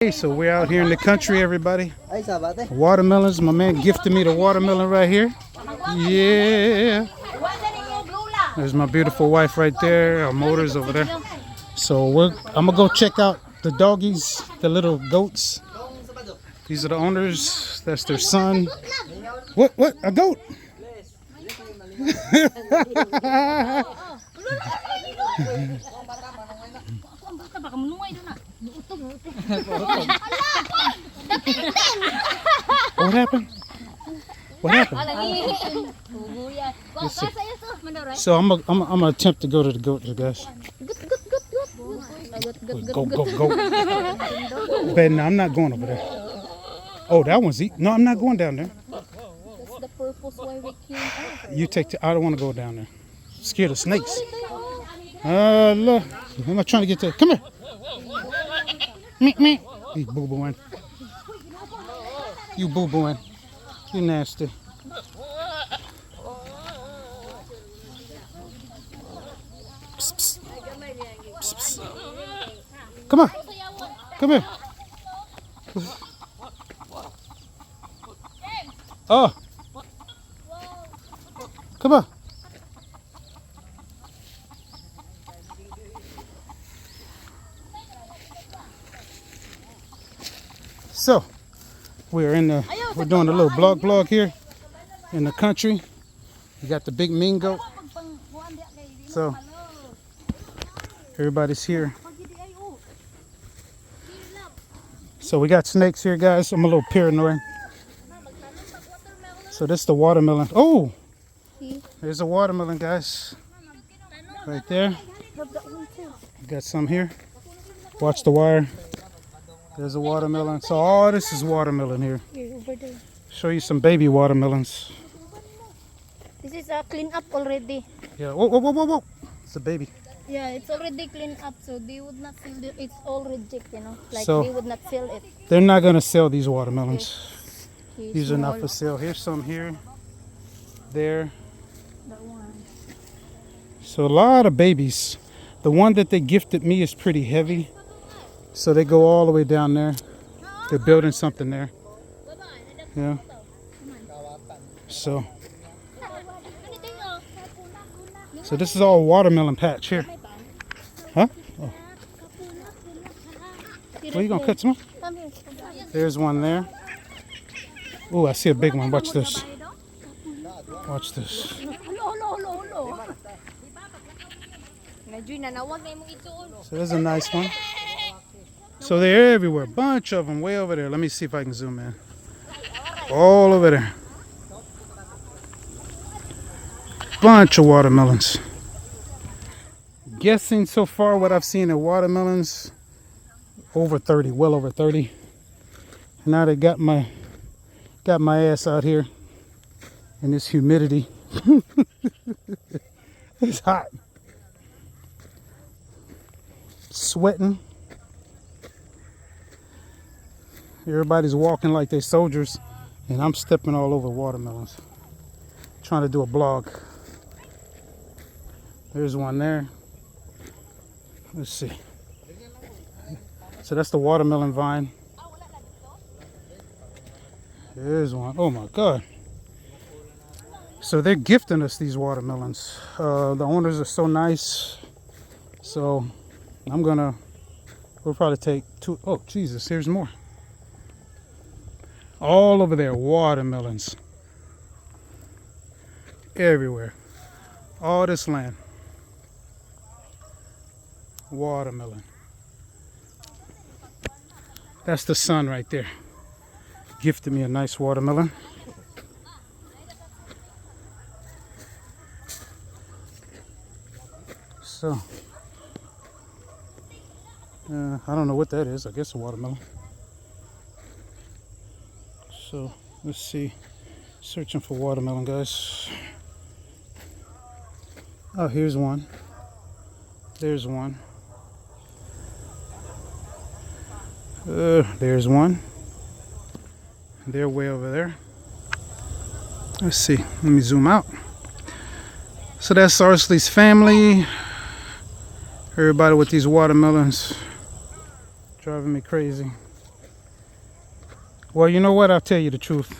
Hey, so we're out here in the country, everybody. Watermelons. My man gifted me the watermelon right here. Yeah. There's my beautiful wife right there. Our motor's over there. So I'm gonna go check out the doggies, the little goats. These are the owners. That's their son. What? A goat? What happened? What happened? So I'm gonna attempt to go to the goat, you guys. Go. Ben, no, I'm not going over there. Oh, that one's eat. No, I'm not going down there. That's the purpose why we came over. You take. I don't want to go down there. I'm scared of snakes. Look. Am I trying to get there? Come here. Me. He's boo-booing. You boo-booing. You nasty. Psst. Psst. Come on. Come here. Oh. Come on. So, we're doing a little blog here in the country. We got the big mean goat. So, everybody's here. So we got snakes here, guys. I'm a little paranoid. So this is the watermelon. Oh, there's a watermelon, guys. Right there. Got some here. Watch the wire. There's a watermelon. So all this is watermelon here. Show you some baby watermelons. This is clean up already. Yeah. Whoa. It's a baby. Yeah, it's already cleaned up, so they would not sell it. It's all reject, you know. Like So, they would not sell it. They're not gonna sell these watermelons. Okay, These are not small. for sale. Here's some here. There. That one. So a lot of babies. The one that they gifted me is pretty heavy. So they go all the way down there. They're building something there. Yeah. So this is all watermelon patch here. Huh? Oh. Well, you gonna cut some? Come here. There's one there. Oh, I see a big one. Watch this. Watch this. So there's a nice one. So they're everywhere. Bunch of them way over there. Let me see if I can zoom in. All over there. Bunch of watermelons. Guessing so far what I've seen in watermelons, over 30, well over 30. Now they got my ass out here in this humidity. It's hot. Sweating. Everybody's walking like they soldiers, and I'm stepping all over watermelons. Trying to do a blog. There's one there. Let's see. So that's the watermelon vine. There's one. Oh my God. So they're gifting us these watermelons. The owners are so nice. So we'll probably take two. Oh, Jesus, here's more. All over there, watermelons. Everywhere. All this land. Watermelon. That's the sun right there. Gifted me a nice watermelon. So, I don't know what that is. I guess a watermelon. So, let's see. Searching for watermelon, guys. Oh, here's one. There's one. There's one. They're way over there. Let's see. Let me zoom out. So that's Arsley's family. Everybody with these watermelons driving me crazy. Well, you know what? I'll tell you the truth.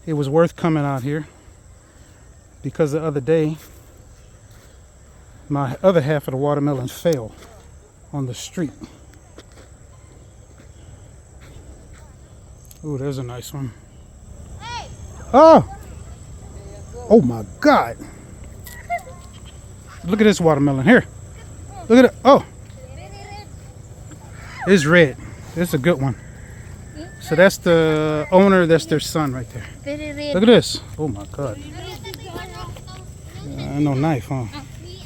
It was worth coming out here because the other day, my other half of the watermelon fell on the street. Ooh, there's a nice one. Oh! Oh my God! Look at this watermelon here. Look at it. Oh! It's red. It's a good one. So that's the owner, that's their son right there. Very red. Look at this. Oh my God. No knife, huh?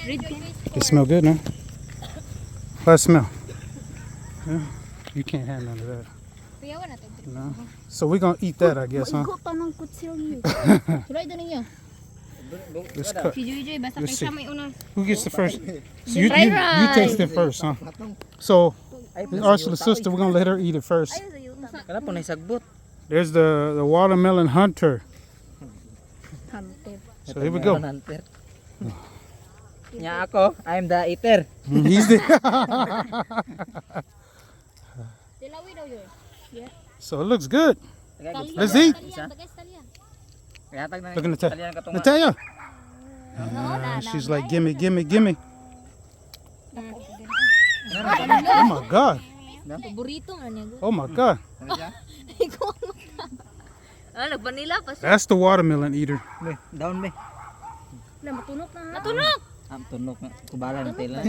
It smell good, no? How's it smell? Yeah. You can't have none of that. No. So we're gonna eat that, I guess, huh? Let's cut. Let's see. Who gets the first? So you taste it first, huh? So, Ursula's sister, we're gonna let her eat it first. There's the watermelon hunter. So here we go. Nya ako, I'm the eater. He's the. So it looks good. Let's eat. Look at Natalia. Natalia. She's like, gimme, gimme, gimme. Oh my God. Oh my God. That's the watermelon eater. Down be. Natunog! Am tunok na kubalan tela.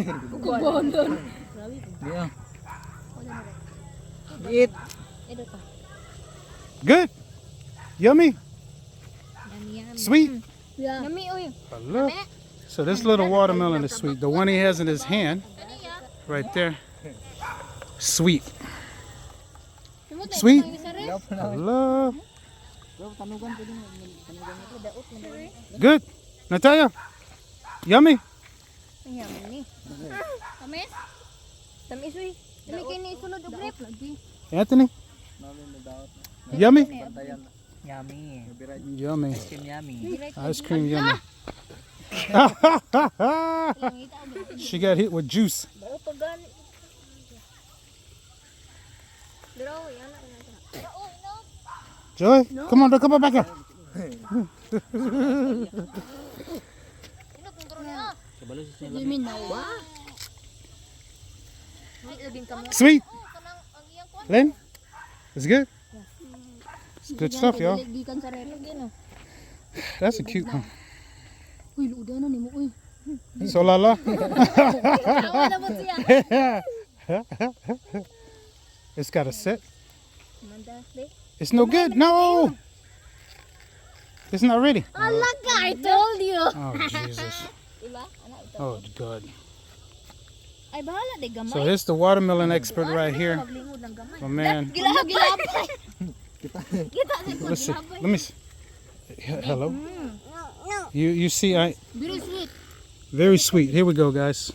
Iya. Eat. Good. Yummy. Sweet. Yummy, oy. Hello. So this little watermelon is sweet. The one he has in his hand, right there, sweet. Sweet. Hello. Good. Natalia. Yummy. Yummy. Tamis? Tamis, oy. Tamis kini sunod og grip lagi. Anthony. Yummy. Yummy. Yummy. Ice cream yummy. Ice cream yummy. She got hit with juice. Joy, come on back here. Sweet. Len, it's good. It's good stuff, y'all. That's a cute one. So Lala. It's got a set. It's no good. No. It's not ready. I told you. Oh Jesus. Oh God. Ay bahala de gamay. So here's the watermelon expert right here. My man. Let's see. Let me see. Hello. You see, Very sweet. very sweet. Here we go, guys.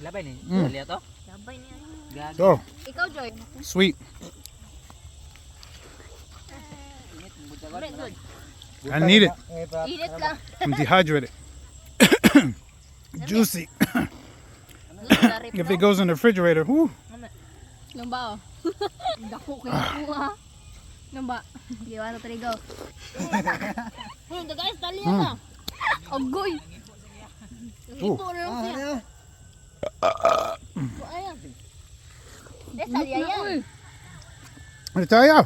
Labay ni. Dali to. Labay niya. Oh, Ikaw, Joy. sweet. I need it. Init lang. I'm dehydrated. Juicy. If it goes in the refrigerator, whoo. Lumba, oh. Dako kayo po, ha? Lumba. Giwa na trigo. Guys, tali na. Agoy. Ipo na lang siya. Ayan. Desa, yan. Ano tayo?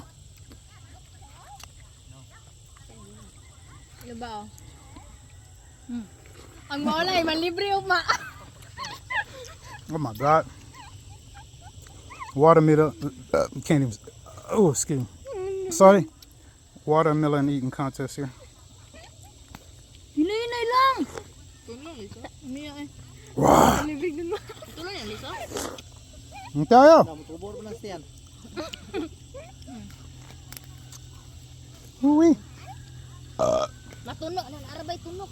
Lumba, oh. Ang maulay, manlibre uma. Oh my God. Watermelon. Can't even. Oh, excuse me. Sorry. Watermelon eating contest here. Hinay lang. Tulong, Lisa. Wow. Tulong yan, Lisa. Ano tayo? Tubor mo lang siyan. Uwi. Matunok na, arabay tunok.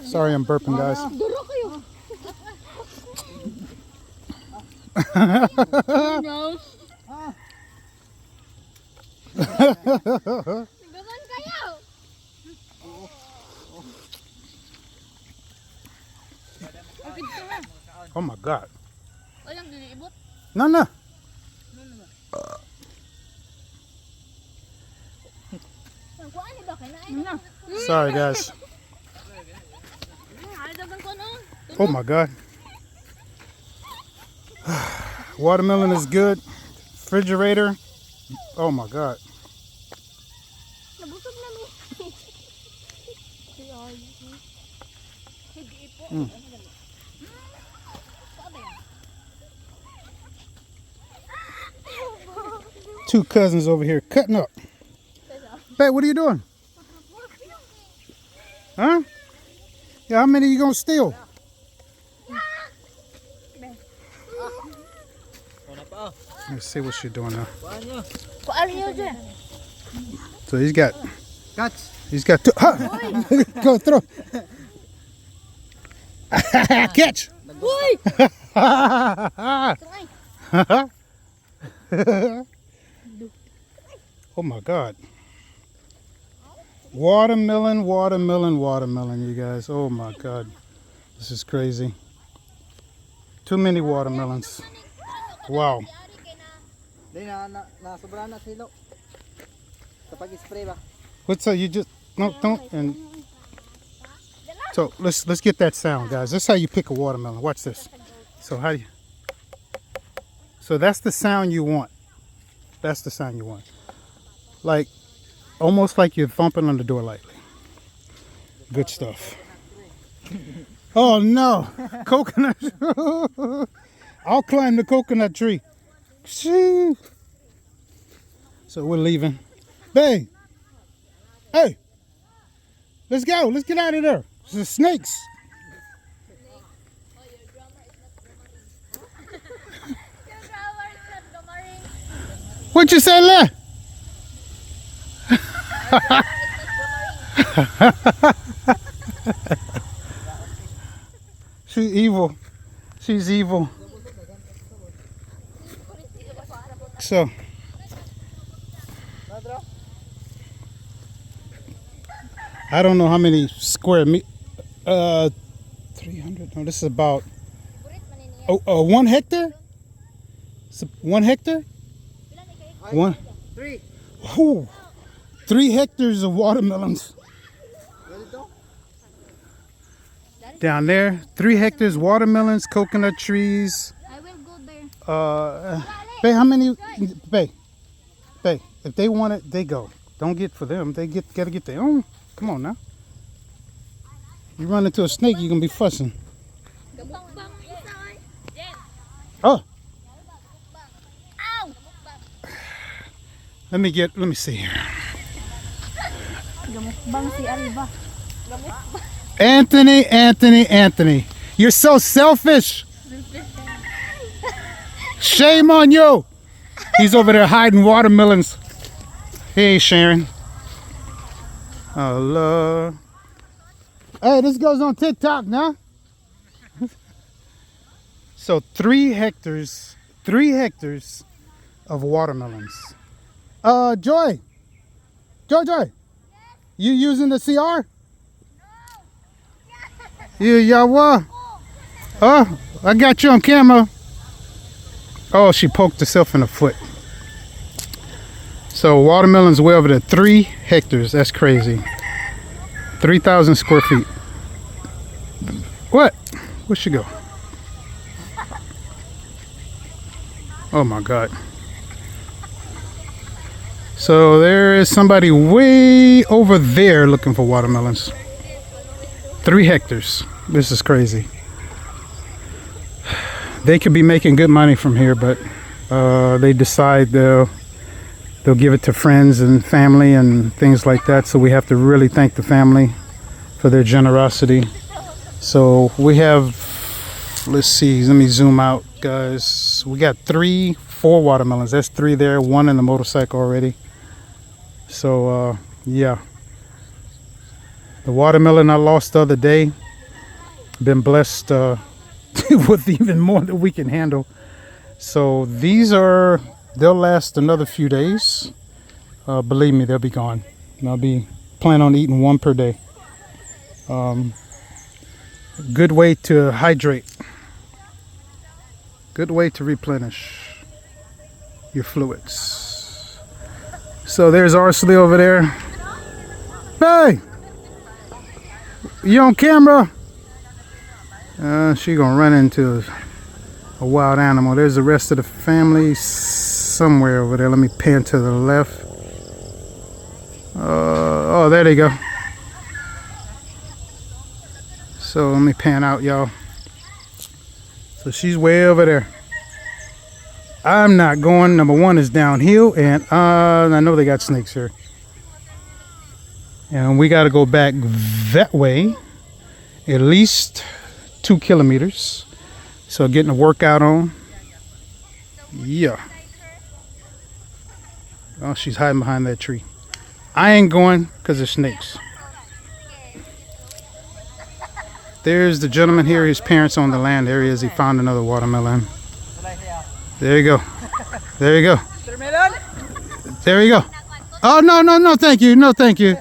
Sorry, I'm burping, guys. Duro kayo. No. Gaman kayo. Oh my God. Walang giliibot. No. Sorry, guys. Oh my God. Watermelon is good. Refrigerator. Oh my God. Two cousins over here cutting up. Babe, what are you doing? Huh? Yeah, how many are you gonna steal? Let's see what she's doing now. So he's got two. Go throw. Catch. Oh my God. Watermelon, watermelon, watermelon, you guys. Oh my God. This is crazy. Too many watermelons. Wow. What's up? You just don't and so let's get that sound, guys. This is how you pick a watermelon. Watch this. So how do you? So that's the sound you want. That's the sound you want. Like almost like you're thumping on the door lightly. Good stuff. Oh no, coconut. I'll climb the coconut tree. So we're leaving. Babe. Hey. Let's go. Let's get out of there. There's snakes. What you say, Le? She's evil. She's evil. So I don't know how many square meters. 300. No, this is about 1 hectare. 1 hectare. One. 3. Ooh, 3 hectares of watermelons. Down there, 3 hectares watermelons, coconut trees. I will go there. Babe, how many? Babe, if they want it, they go. Don't get for them. They gotta get their own. Come on now. You run into a snake, you're gonna be fussing. Oh. Let me see here. Anthony. You're so selfish. Shame on you. He's over there hiding watermelons. Hey, Sharon. Oh, Lord. Hey, this goes on TikTok now. So 3 hectares of watermelons. Joy. You using the CR? Yeah, what? Oh, I got you on camera. Oh, she poked herself in the foot. So watermelons way over there. 3 hectares. That's crazy. 3,000 square feet. What? Where'd she go? Oh my God. So there is somebody way over there looking for watermelons. 3 hectares. This is crazy. They could be making good money from here, but they decide they'll give it to friends and family and things like that. So we have to really thank the family for their generosity. So we have, let's see, let me zoom out, guys. We got 4 watermelons. That's 3 there, 1 in the motorcycle already. So yeah, the watermelon I lost the other day, been blessed with even more than we can handle. So they'll last another few days. Believe me, they'll be gone. And I'll be planning on eating 1 per day. Good way to hydrate. Good way to replenish your fluids. So there's Arsley over there. Hey! You on camera? She gonna run into a wild animal. There's the rest of the family somewhere over there. Let me pan to the left. Oh, there they go. So let me pan out, y'all. So she's way over there. I'm not going. Number one is downhill, and I know they got snakes here. And we got to go back that way, at least 2 kilometers. So getting a workout on. Yeah. Oh, she's hiding behind that tree. I ain't going because of snakes. There's the gentleman here. His parents own the land. There he is. He found another watermelon. There you go. There you go. There you go. Oh, no, no, no, thank you. No, thank you.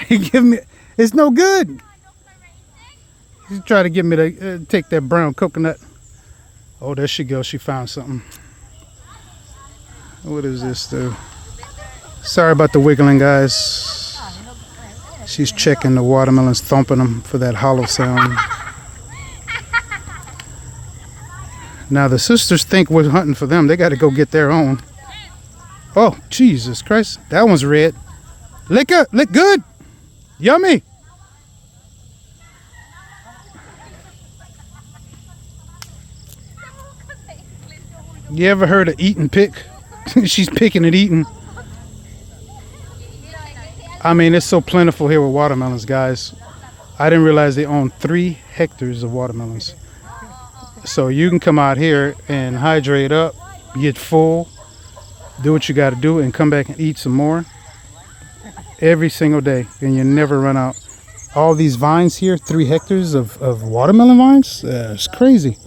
He give me, it's no good. He's trying to get me to take that brown coconut. Oh, there she goes. She found something. What is this, though? Sorry about the wiggling, guys. She's checking the watermelons, thumping them for that hollow sound. Now the sisters think we're hunting for them. They got to go get their own. Oh, Jesus Christ. That one's red. Lick it. Lick good. Yummy. You ever heard of eat and pick? She's picking and eating. I mean, it's so plentiful here with watermelons, guys. I didn't realize they own 3 hectares of watermelons. So you can come out here and hydrate up, get full, do what you got to do, and come back and eat some more every single day, and you never run out. All these vines here, 3 hectares of watermelon vines, it's crazy.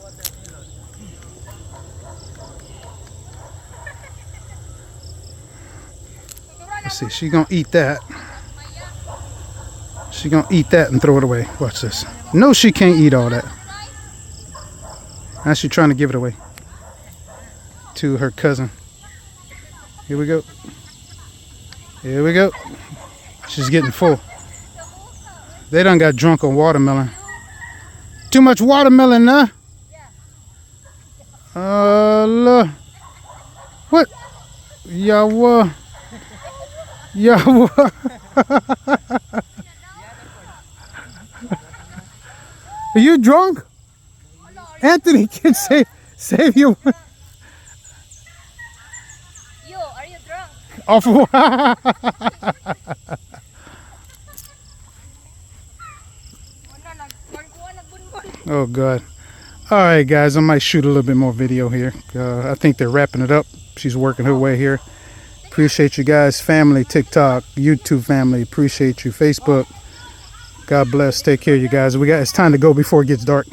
Let's see, she's gonna eat that. She's gonna eat that and throw it away. Watch this. No, she can't eat all that. Now she's trying to give it away to her cousin. Here we go. Here we go. She's getting full. They done got drunk on watermelon. Too much watermelon, huh? Look. What? Yawa. Yawa. Are you drunk? Anthony can save you. You, are you drunk? Off. Oh God. All right, guys, I might shoot a little bit more video here. I think they're wrapping it up. She's working her way here. Appreciate you guys, family, TikTok, YouTube family. Appreciate you, Facebook. God bless. Take care, you guys. It's time to go before it gets dark.